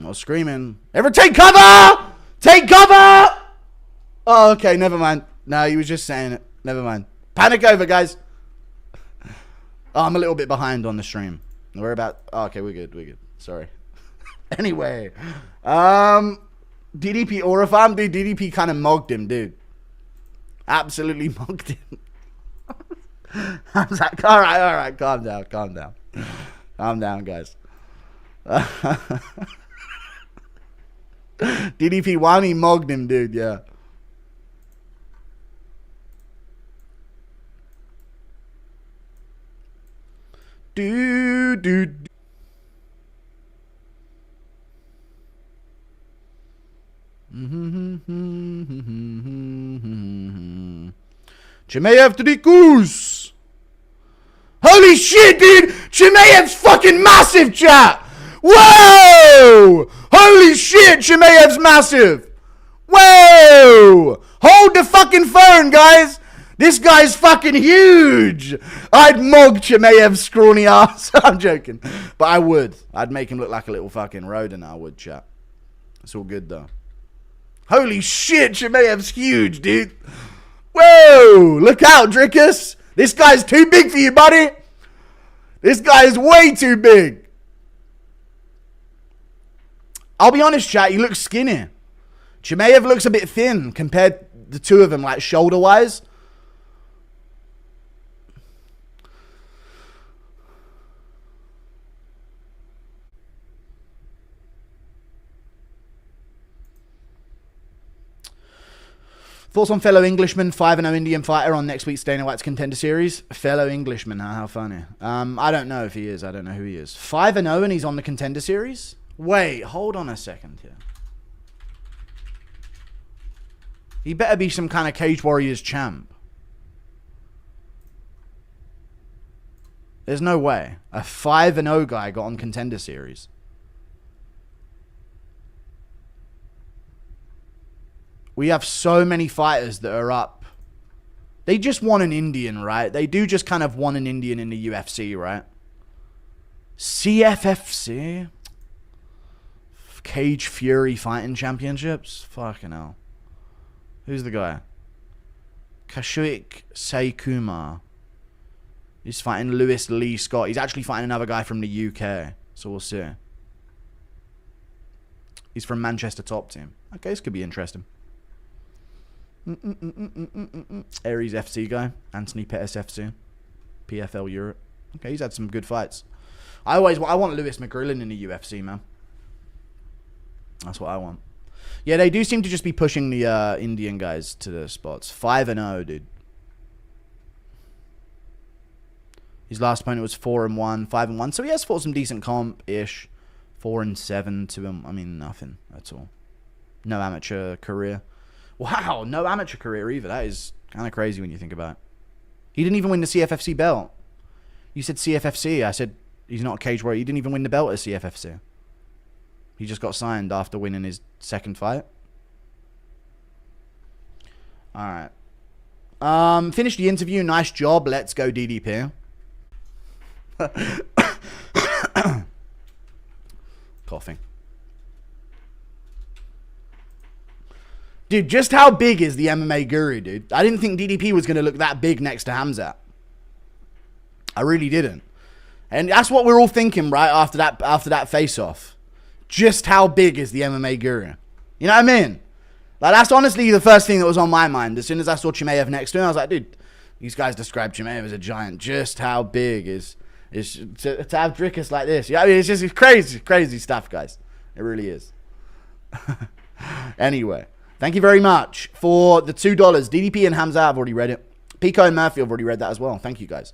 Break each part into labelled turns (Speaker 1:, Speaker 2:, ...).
Speaker 1: I was screaming. Everyone take cover! Take cover! Oh, okay, never mind. No, he was just saying it. Never mind. Panic over, guys. Oh, I'm a little bit behind on the stream. We're about... Oh, okay, we're good. We're good. Sorry. Anyway. DDP Orifam, dude. DDP kind of mogged him, dude. Absolutely mogged him. I was like, all right. Calm down. Calm down, guys. DDP Wani mogged him, dude. Yeah. Dude. Chimaev to the goose. Holy shit, dude! Chimaev's fucking massive, chat! Whoa! Holy shit, Chimaev's massive! Whoa! Hold the fucking phone, guys! This guy's fucking huge! I'd mug Chimaev's scrawny ass. I'm joking. But I would. I'd make him look like a little fucking rodent, I would, chat. It's all good, though. Holy shit, Chimaev's huge, dude! Whoa! Look out, Drickus! This guy's too big for you, buddy! This guy is way too big! I'll be honest, chat, he looks skinny. Chimaev looks a bit thin compared to the two of them, like shoulder-wise. Thoughts on fellow Englishman, 5-0 Indian fighter on next week's Dana White's Contender Series? Fellow Englishman, how funny. I don't know if he is. I don't know who he is. 5-0 and he's on the Contender Series? Wait, hold on a second here. He better be some kind of Cage Warriors champ. There's no way. A 5-0 guy got on Contender Series. We have so many fighters that are up. They just want an Indian, right? They do just kind of want an Indian in the UFC, right? CFFC? Cage Fury Fighting Championships? Fucking hell. Who's the guy? Kashuik Sekumar. He's fighting Lewis Lee Scott. He's actually fighting another guy from the UK. So we'll see. He's from Manchester Top Team. Okay, this could be interesting. Aries FC guy. Anthony Pettis FC. PFL Europe. Okay, he's had some good fights. I want Lewis McGrillen in the UFC, man. That's what I want. Yeah, they do seem to just be pushing the Indian guys to the spots. 5-0, dude. His last opponent was 4-1, 5-1. So he has fought some decent comp-ish. 4-7 to him. I mean, nothing at all. No amateur career. Wow, no amateur career either. That is kind of crazy when you think about it. He didn't even win the CFFC belt. You said CFFC. I said he's not a cage warrior. He didn't even win the belt at CFFC. He just got signed after winning his second fight. Alright. Finished the interview. Nice job. Let's go, DDP. Coughing. Dude, just how big is the MMA guru, dude? I didn't think DDP was going to look that big next to Hamzat. I really didn't. And that's what we're all thinking, right, after that face-off. Just how big is the MMA guru? You know what I mean? Like, that's honestly the first thing that was on my mind. As soon as I saw Chimaev next to him, I was like, dude, these guys describe Chimaev as a giant. Just how big is to have Drickus like this? Yeah, I mean, it's crazy stuff, guys. It really is. Anyway. Thank you very much for the $2. DDP and Hamza, I've already read it. Pico and Murphy, I've already read that as well. Thank you, guys.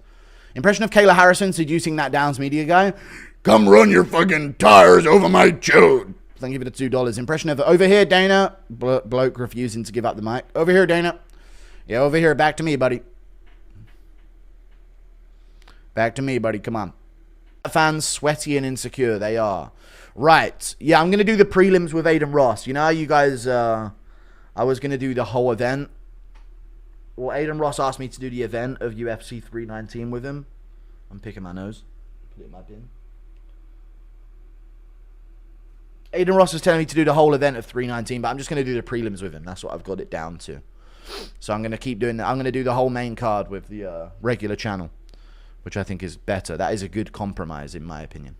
Speaker 1: Impression of Kayla Harrison seducing that Downs media guy. Come run your fucking tires over my chode. Thank you for the $2. Impression of over here, Dana. Bloke refusing to give up the mic. Over here, Dana. Yeah, over here. Back to me, buddy. Back to me, buddy. Come on. Fans sweaty and insecure. They are. Right. Yeah, I'm going to do the prelims with Aiden Ross. You know how you guys... I was going to do the whole event. Well, Aiden Ross asked me to do the event of UFC 319 with him. I'm picking my nose. Put it in my bin. Aiden Ross is telling me to do the whole event of 319, but I'm just going to do the prelims with him. That's what I've got it down to. So I'm going to keep doing that. I'm going to do the whole main card with the regular channel, which I think is better. That is a good compromise, in my opinion.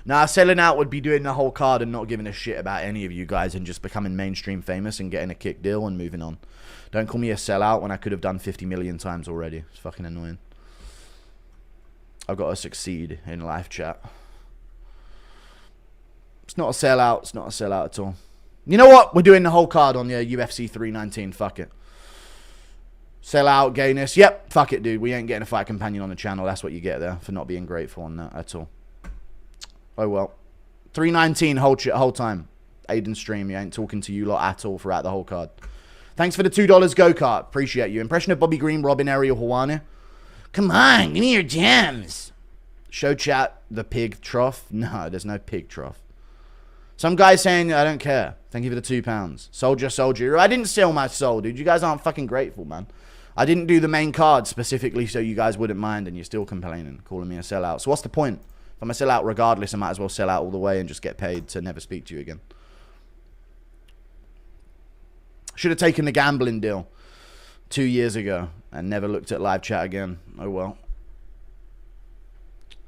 Speaker 1: Now, selling out would be doing the whole card and not giving a shit about any of you guys and just becoming mainstream famous and getting a kick deal and moving on. Don't call me a sellout when I could have done 50 million times already. It's fucking annoying. I've got to succeed in live chat. It's not a sellout. It's not a sellout at all. You know what? We're doing the whole card on the UFC 319. Fuck it. Sellout, gayness. Yep. Fuck it, dude. We ain't getting a fight companion on the channel. That's what you get there for not being grateful on that at all. Oh, well. 319 whole time. Aiden stream. You ain't talking to you lot at all throughout the whole card. Thanks for the $2 go-kart. Appreciate you. Impression of Bobby Green, Robin, Ariel, Hawane. Come on. Give me your gems. Show chat the pig trough. No, there's no pig trough. Some guy saying, I don't care. Thank you for the £2. Soldier. I didn't sell my soul, dude. You guys aren't fucking grateful, man. I didn't do the main card specifically so you guys wouldn't mind, and you're still complaining, calling me a sellout. So what's the point? If I'm a sellout regardless, I might as well sell out all the way and just get paid to never speak to you again. Should have taken the gambling deal 2 years ago and never looked at live chat again. Oh well.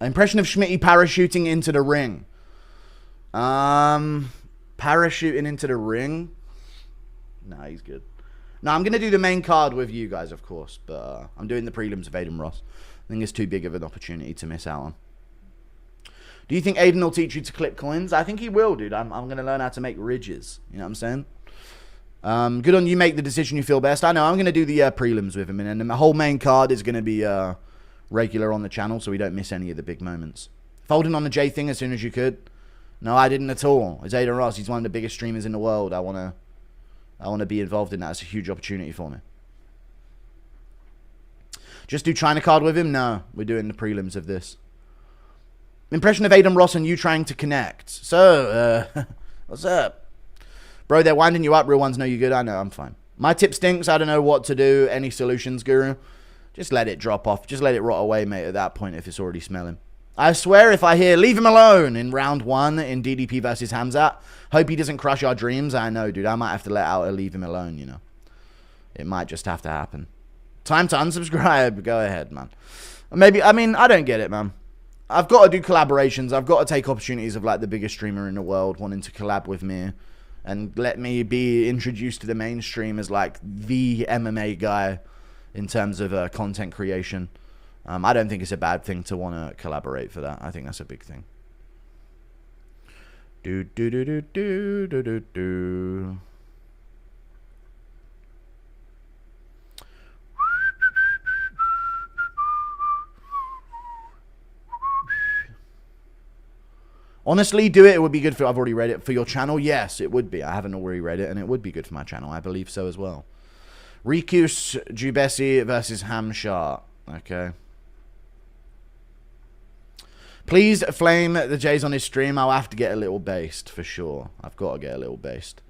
Speaker 1: Impression of Schmitty parachuting into the ring. Parachuting into the ring? Nah, he's good. No, I'm going to do the main card with you guys, of course. But I'm doing the prelims of Aiden Ross. I think it's too big of an opportunity to miss out on. Do you think Aiden will teach you to clip coins? I think he will, dude. I'm going to learn how to make ridges. You know what I'm saying? Good on you. Make the decision you feel best. I know. I'm going to do the prelims with him. And then the whole main card is going to be regular on the channel so we don't miss any of the big moments. Folding on the J thing as soon as you could. No, I didn't at all. It's Aiden Ross. He's one of the biggest streamers in the world. I want to be involved in that. It's a huge opportunity for me. Just do China card with him? No, we're doing the prelims of this. Impression of Aiden Ross and you trying to connect. So, what's up? Bro, they're winding you up. Real ones know you good. I know, I'm fine. My tip stinks. I don't know what to do. Any solutions, Guru? Just let it drop off. Just let it rot away, mate, at that point if it's already smelling. I swear if I hear leave him alone in round 1 in DDP versus Hamzat, hope he doesn't crush our dreams. I know, dude. I might have to let out a leave him alone, you know. It might just have to happen. Time to unsubscribe. Go ahead, man. Maybe, I mean, I don't get it, man. I've got to do collaborations. I've got to take opportunities of like the biggest streamer in the world wanting to collab with me and let me be introduced to the mainstream as like the MMA guy in terms of content creation. I don't think it's a bad thing to want to collaborate for that. I think that's a big thing. Do do do do do do do do. Honestly, do it. It would be good for... I've already read it. For your channel, yes, it would be. I haven't already read it, and it would be good for my channel. I believe so as well. Rikus Jubesi versus Hamshar. Okay. Please flame the Jays on his stream. I'll have to get a little based, for sure. I've got to get a little based.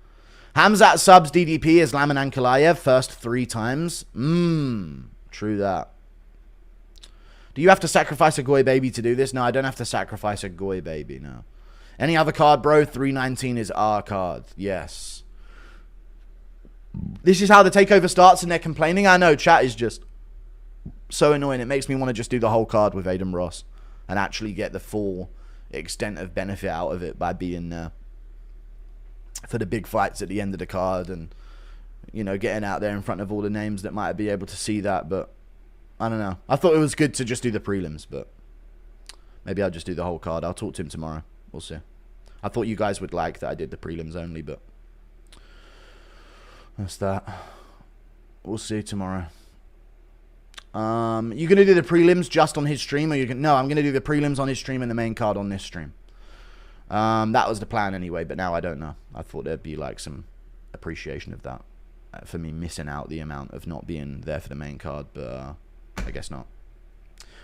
Speaker 1: Hamzat subs DDP Islam and Ankalaev first 3 times. True that. Do you have to sacrifice a Goy baby to do this? No, I don't have to sacrifice a Goy baby, no. Any other card, bro? 319 is our card. Yes. This is how the takeover starts and they're complaining. I know, chat is just so annoying. It makes me want to just do the whole card with Aiden Ross and actually get the full extent of benefit out of it by being there for the big fights at the end of the card and, you know, getting out there in front of all the names that might be able to see that, but I don't know. I thought it was good to just do the prelims, but maybe I'll just do the whole card. I'll talk to him tomorrow. We'll see. I thought you guys would like that I did the prelims only, but that's that. We'll see tomorrow. You gonna do the prelims just on his stream, or you can? No, I'm gonna do the prelims on his stream and the main card on this stream. That was the plan anyway, but now I don't know. I thought there'd be like some appreciation of that for me missing out the amount of not being there for the main card, but I guess not.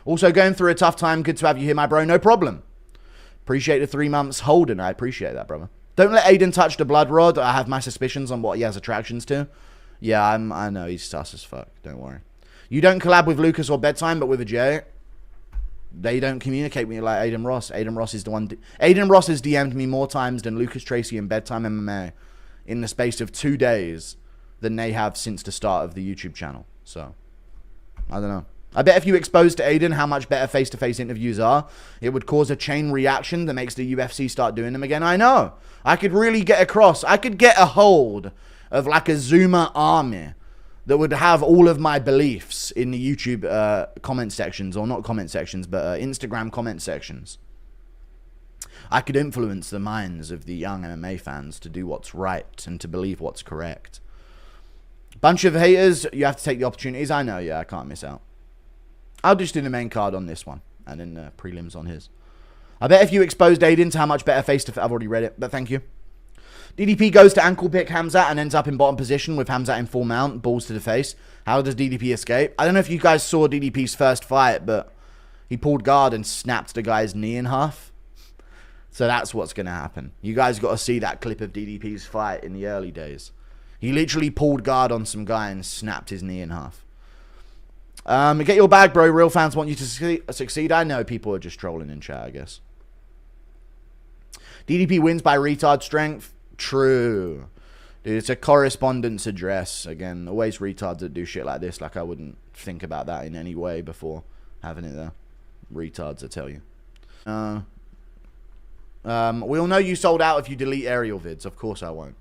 Speaker 1: Also going through a tough time. Good to have you here, my bro. No problem. Appreciate the 3 months holding. I appreciate that, brother. Don't let Aiden touch the blood rod. I have my suspicions on what he has attractions to. Yeah, I know he's sus as fuck. Don't worry. You don't collab with Lucas or Bedtime, but with a J. They don't communicate with me like Aiden Ross. Aiden Ross is the one. Aiden Ross has DM'd me more times than Lucas Tracy and Bedtime MMA in the space of 2 days than they have since the start of the YouTube channel. So, I don't know. I bet if you exposed to Aiden how much better face-to-face interviews are, it would cause a chain reaction that makes the UFC start doing them again. I know. I could really get across. I could get a hold of like a Zoomer army that would have all of my beliefs in the YouTube comment sections, or not comment sections, but Instagram comment sections. I could influence the minds of the young MMA fans to do what's right and to believe what's correct. Bunch of haters, you have to take the opportunities. I know, yeah, I can't miss out. I'll just do the main card on this one, and then prelims on his. I bet if you exposed Aiden to how much better face-to-face... I've already read it, but thank you. DDP goes to ankle pick Hamzat and ends up in bottom position with Hamzat in full mount, balls to the face. How does DDP escape? I don't know if you guys saw DDP's first fight, but he pulled guard and snapped the guy's knee in half. So that's what's going to happen. You guys got to see that clip of DDP's fight in the early days. He literally pulled guard on some guy and snapped his knee in half. Get your bag, bro. Real fans want you to succeed. I know people are just trolling in chat, I guess. DDP wins by retard strength. True. Dude, it's a correspondence address. Again, always retards that do shit like this. Like, I wouldn't think about that in any way before having it there. Retards, I tell you. We'll know you sold out if you delete aerial vids. Of course I won't.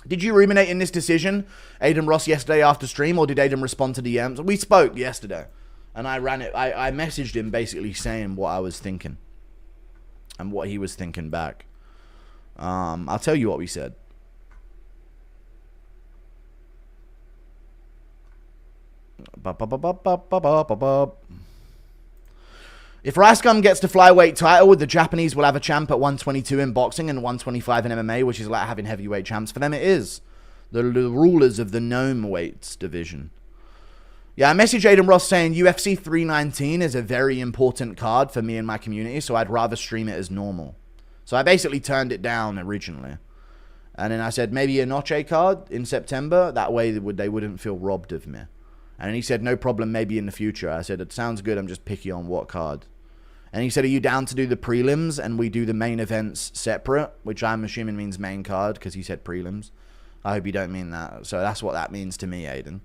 Speaker 1: Did you ruminate in this decision, Aiden Ross, yesterday after stream, or did Aiden respond to DMs? We spoke yesterday, and I ran it. I messaged him basically saying what I was thinking and what he was thinking back. I'll tell you what we said. If Rascom gets the flyweight title, the Japanese will have a champ at 122 in boxing and 125 in MMA, which is like having heavyweight champs. For them, it is. The rulers of the gnome weights division. Yeah, I messaged Aiden Ross saying UFC 319 is a very important card for me and my community, so I'd rather stream it as normal. So I basically turned it down originally. And then I said, maybe a Noche card in September. That way they wouldn't feel robbed of me. And he said, no problem, maybe in the future. I said, it sounds good, I'm just picky on what card. And he said, are you down to do the prelims and we do the main events separate? Which I'm assuming means main card because he said prelims. I hope you don't mean that. So that's what that means to me, Aiden.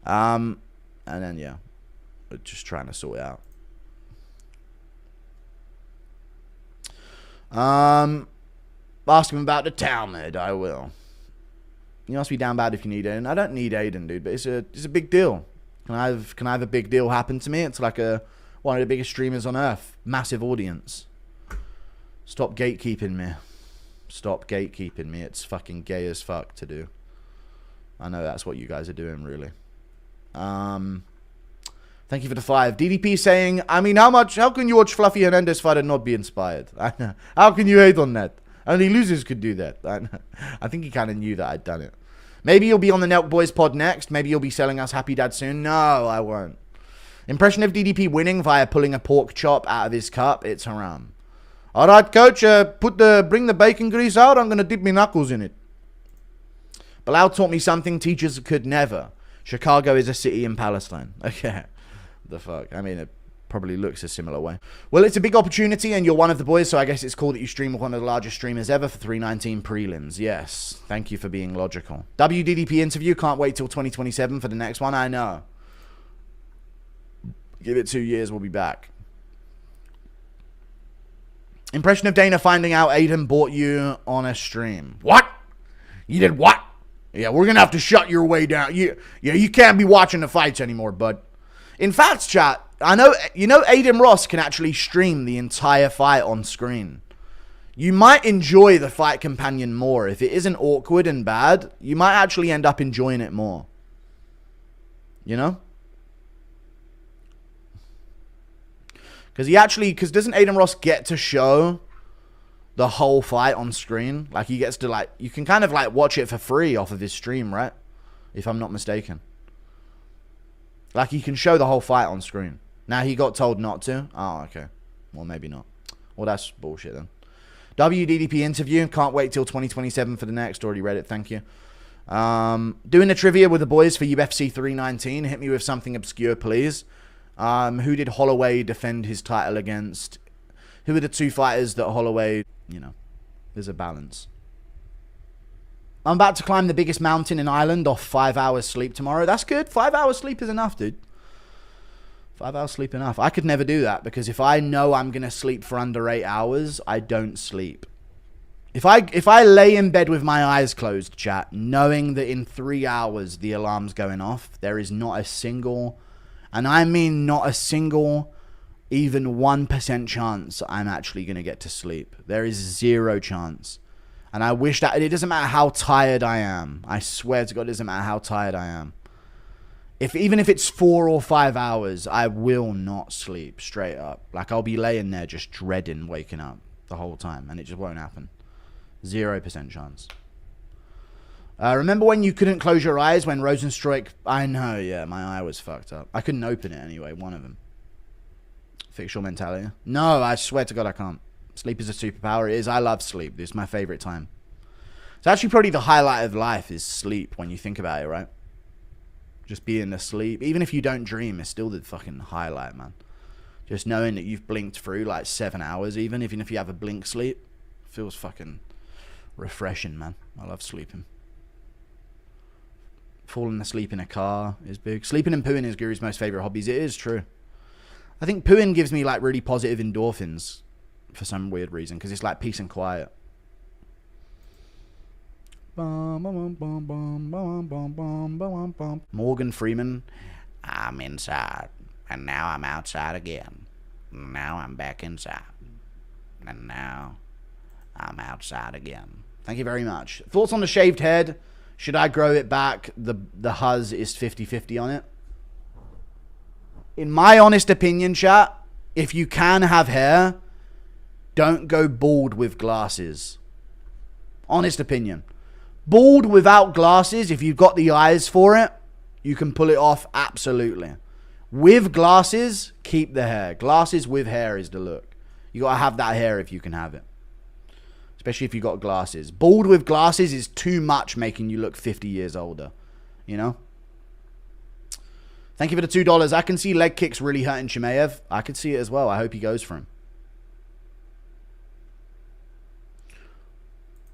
Speaker 1: And then, yeah, we're just trying to sort it out. Ask him about the Talmud. I will. You must be down bad if you need Aiden. I don't need Aiden, dude, but it's a big deal. Can I have a big deal happen to me? It's like one of the biggest streamers on earth. Massive audience. Stop gatekeeping me. Stop gatekeeping me. It's fucking gay as fuck to do. I know that's what you guys are doing, really. Thank you for the 5. DDP saying, I mean, how can you watch Fluffy Hernandez fight and not be inspired? I know. How can you hate on that? Only losers could do that. I think he kind of knew that I'd done it. Maybe you'll be on the Nelk Boys pod next. Maybe you'll be selling us Happy Dad soon. No, I won't. Impression of DDP winning via pulling a pork chop out of his cup. It's haram. All right, coach. Bring the bacon grease out. I'm going to dip my knuckles in it. Bilal taught me something teachers could never. Chicago is a city in Palestine. Okay. The fuck? I mean, it probably looks a similar way. Well, it's a big opportunity and you're one of the boys, so I guess it's cool that you stream with one of the largest streamers ever for 319 prelims. Yes. Thank you for being logical. WDDP interview. Can't wait till 2027 for the next one. I know. Give it 2 years, we'll be back. Impression of Dana finding out Aiden bought you on a stream. What? You did what? Yeah, we're going to have to shut your way down. You can't be watching the fights anymore, bud. In fact, chat, I know, Aiden Ross can actually stream the entire fight on screen. You might enjoy the fight companion more. If it isn't awkward and bad, you might actually end up enjoying it more. You know? Because doesn't Aiden Ross get to show the whole fight on screen? Like, he gets to, you can kind of, watch it for free off of his stream, right? If I'm not mistaken. Like, he can show the whole fight on screen. Now, he got told not to. Oh, okay. Well, maybe not. Well, that's bullshit then. WDDP interview. Can't wait till 2027 for the next. Already read it. Thank you. Doing the trivia with the boys for UFC 319. Hit me with something obscure, please. Who did Holloway defend his title against? Who are the 2 fighters that Holloway, you know, there's a balance. I'm about to climb the biggest mountain in Ireland off 5 hours sleep tomorrow. That's good. 5 hours sleep is enough, dude. 5 hours sleep enough. I could never do that because if I know I'm going to sleep for under 8 hours, I don't sleep. If I lay in bed with my eyes closed, chat, knowing that in 3 hours the alarm's going off, there is not a single, and I mean not a single, even 1% chance I'm actually going to get to sleep. There is 0 chance. And I wish that, it doesn't matter how tired I am. I swear to God, it doesn't matter how tired I am. Even if it's 4 or 5 hours, I will not sleep straight up. Like, I'll be laying there just dreading waking up the whole time, and it just won't happen. 0% chance. Remember when you couldn't close your eyes when Rosenstruik... I know, yeah, my eye was fucked up. I couldn't open it anyway, one of them. Fix your mentality. No, I swear to God I can't. Sleep is a superpower. It is. I love sleep. It's my favorite time. It's actually probably the highlight of life is sleep when you think about it, right? Just being asleep. Even if you don't dream, it's still the fucking highlight, man. Just knowing that you've blinked through like 7 hours even if you have a blink sleep. Feels fucking refreshing, man. I love sleeping. Falling asleep in a car is big. Sleeping and pooing is Guru's most favorite hobbies. It is true. I think pooing gives me like really positive endorphins for some weird reason because it's like peace and quiet. Morgan Freeman. I'm inside, and now I'm outside again. Now I'm back inside, and now I'm outside again. Thank you very much. Thoughts on the shaved head? Should I grow it back? The huzz is 50-50 on it. In my honest opinion, chat, if you can have hair, don't go bald with glasses. Honest opinion. Bald without glasses, if you've got the eyes for it, you can pull it off, absolutely. With glasses, keep the hair. Glasses with hair is the look. You got to have that hair if you can have it. Especially if you got glasses. Bald with glasses is too much, making you look 50 years older. You know? Thank you for the $2. I can see leg kicks really hurting Chimaev. I could see it as well. I hope he goes for him.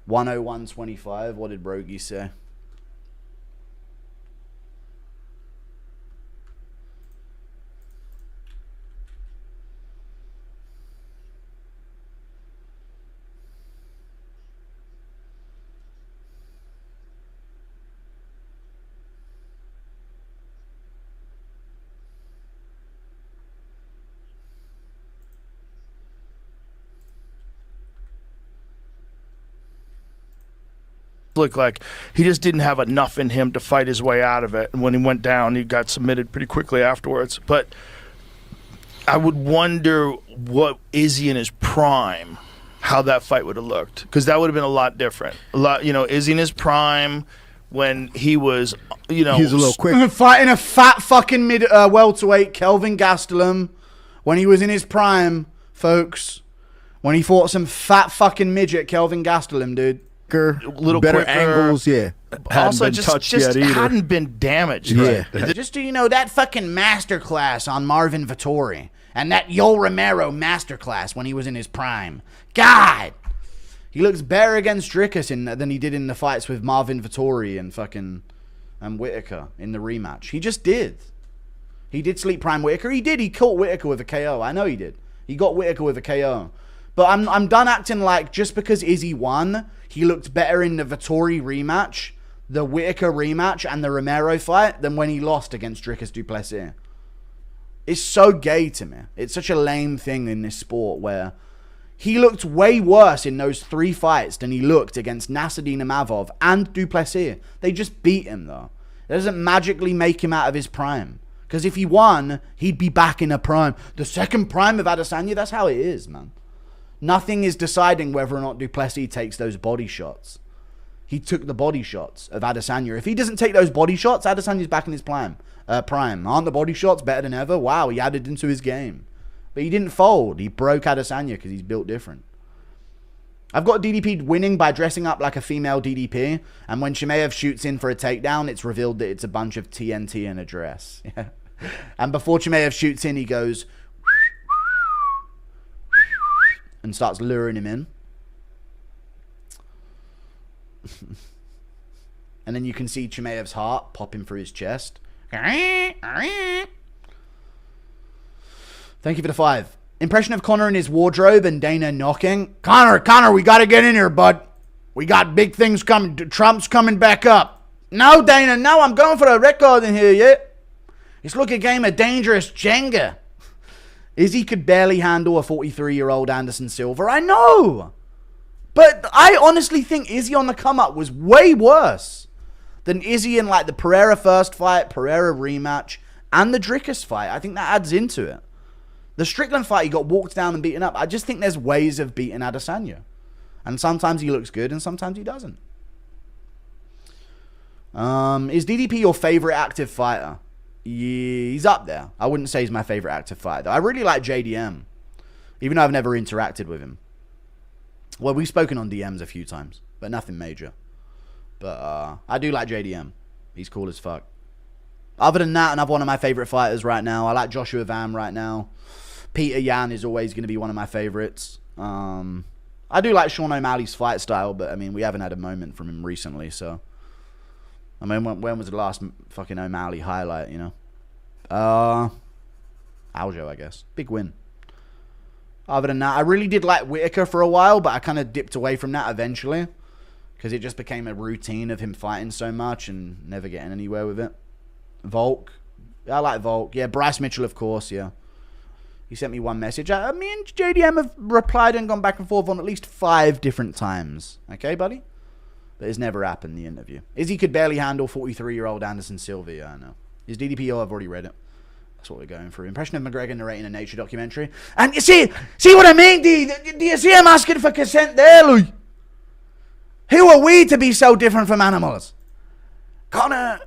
Speaker 1: 101.25. What did Brogy say?
Speaker 2: Looked like he just didn't have enough in him to fight his way out of it. And when he went down, he got submitted pretty quickly afterwards. But I would wonder what Izzy in his prime, how that fight would have looked. Because that would have been a lot different. A lot, you know, Izzy in his prime when he was, you know.
Speaker 3: He was a little quick.
Speaker 1: Fighting a fat fucking welterweight, Kelvin Gastelum, when he was in his prime, folks. When he fought some fat fucking midget, Kelvin Gastelum, dude.
Speaker 2: Little
Speaker 3: better
Speaker 2: quicker.
Speaker 3: angles, yeah.
Speaker 2: Also, just hadn't been damaged.
Speaker 3: Yeah.
Speaker 2: Right?
Speaker 1: Just so you know, that fucking masterclass on Marvin Vettori and that Yoel Romero masterclass when he was in his prime. God! He looks better against Dricus than he did in the fights with Marvin Vettori and fucking Whitaker in the rematch. He just did. He did sleep prime Whitaker. He did. He caught Whitaker with a KO. I know he did. He got Whitaker with a KO. But I'm done acting like just because Izzy won, he looked better in the Vettori rematch, the Whitaker rematch, and the Romero fight than when he lost against Dricus du Plessis. It's so gay to me. It's such a lame thing in this sport where he looked way worse in those 3 fights than he looked against Nassourdine Imavov and du Plessis. They just beat him, though. It doesn't magically make him out of his prime. Because if he won, he'd be back in a prime. The second prime of Adesanya, that's how it is, man. Nothing is deciding whether or not du Plessis takes those body shots. He took the body shots of Adesanya. If he doesn't take those body shots, Adesanya's back in his prime. Aren't the body shots better than ever? Wow, he added into his game. But he didn't fold. He broke Adesanya because he's built different. I've got DDP winning by dressing up like a female DDP, and when Chimaev shoots in for a takedown, it's revealed that it's a bunch of TNT in a dress. Yeah. And before Chimaev shoots in, he goes and starts luring him in. And then you can see Chimaev's heart popping through his chest. Thank you for the 5. Impression of Conor in his wardrobe and Dana knocking. Conor, we got to get in here, bud. We got big things coming. Trump's coming back up. No, Dana, no, I'm going for a record in here, yeah. It's like a game of dangerous Jenga. Izzy could barely handle a 43-year-old Anderson Silva. I know. But I honestly think Izzy on the come-up was way worse than Izzy in like the Pereira first fight, Pereira rematch, and the Drickus fight. I think that adds into it. The Strickland fight, he got walked down and beaten up. I just think there's ways of beating Adesanya. And sometimes he looks good and sometimes he doesn't. Is DDP your favorite active fighter? Yeah, he's up there. I wouldn't say he's my favorite active fighter. I really like JDM, even though I've never interacted with him. Well, we've spoken on DMs a few times, but nothing major. But I do like JDM. He's cool as fuck. Other than that, another one of my favorite fighters right now. I like Joshua Vam right now. Peter Yan is always going to be one of my favorites. I do like Sean O'Malley's fight style, but I mean, we haven't had a moment from him recently, so. I mean, when was the last fucking O'Malley highlight, you know? Aljo, I guess. Big win. Other than that, I really did like Whitaker for a while, but I kind of dipped away from that eventually. Because it just became a routine of him fighting so much and never getting anywhere with it. Volk. I like Volk. Yeah, Bryce Mitchell, of course, yeah. He sent me one message. Me and JDM have replied and gone back and forth on at least 5 different times. Okay, buddy? But it's never happened, the interview. Izzy could barely handle 43-year-old Anderson Silva. Yeah, I know. His DDPO, I've already read it. That's what we're going through. Impression of McGregor narrating a nature documentary. And you see what I mean? Do you see him asking for consent there, Louis? Who are we to be so different from animals? Conor